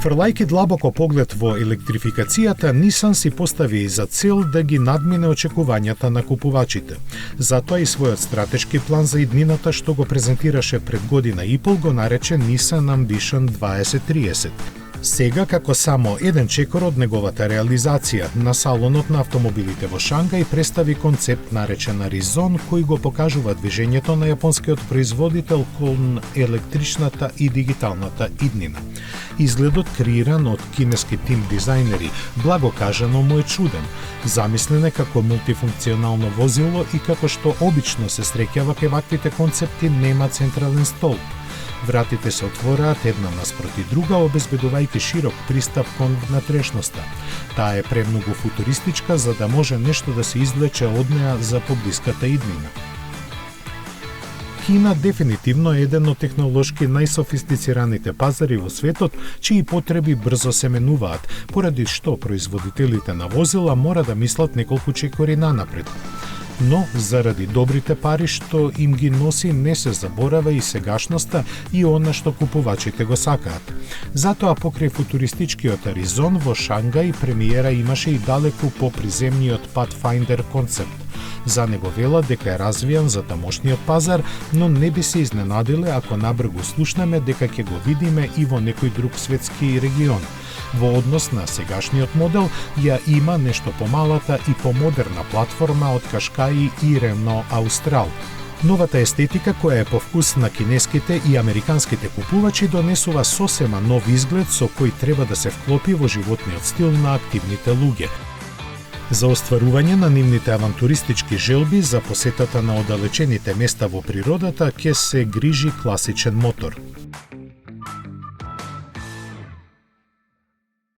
Фрлајки длабоко поглед во електрификацијата, Nissan си постави за цел да ги надмине очекувањата на купувачите. Затоа и својот стратешки план за иднината што го презентираше пред година и пол го нарече Nissan Ambition 2030. Сега, како само еден чекор од неговата реализација, на салонот на автомобилите во Шангај представи концепт наречен Аризон, кој го покажува движењето на јапонскиот производител кон електричната и дигиталната иднина. Изгледот креиран од кинески тим дизајнери, благо кажано му е чуден. Замислен е како мултифункционално возило и како што обично се среќава кај ваквите концепти, нема централен столб. Вратите се отвораат една наспроти друга, обезбедувајќи широк пристап кон внатрешноста. Таа е премногу футуристичка за да може нешто да се извлече од неа за поблиската иднина. Кина дефинитивно е еден од технолошки најсофистицираните пазари во светот, чии потреби брзо се менуваат, поради што производителите на возила мора да мислат неколку чекори нанапред. Но, заради добрите пари што им ги носи, не се заборава и сегашноста и она што купувачите го сакаат. Затоа покрај футуристичкиот Аризон во Шангај премиера имаше и далеку по приземниот Pathfinder концепт. За него велат дека е развијан за тамошниот пазар, но не би се изненадиле ако набрзо слушнеме дека ќе го видиме и во некој друг светски регион. Во однос на сегашниот модел, ја има нешто помалата и помодерна платформа од Кашкаи и Рено Аустрал. Новата естетика, која е по вкус на кинеските и американските купувачи, донесува сосема нов изглед со кој треба да се вклопи во животниот стил на активните луѓе. За остварување на нивните авантуристички желби за посетата на оддалечените места во природата ќе се грижи класичен мотор.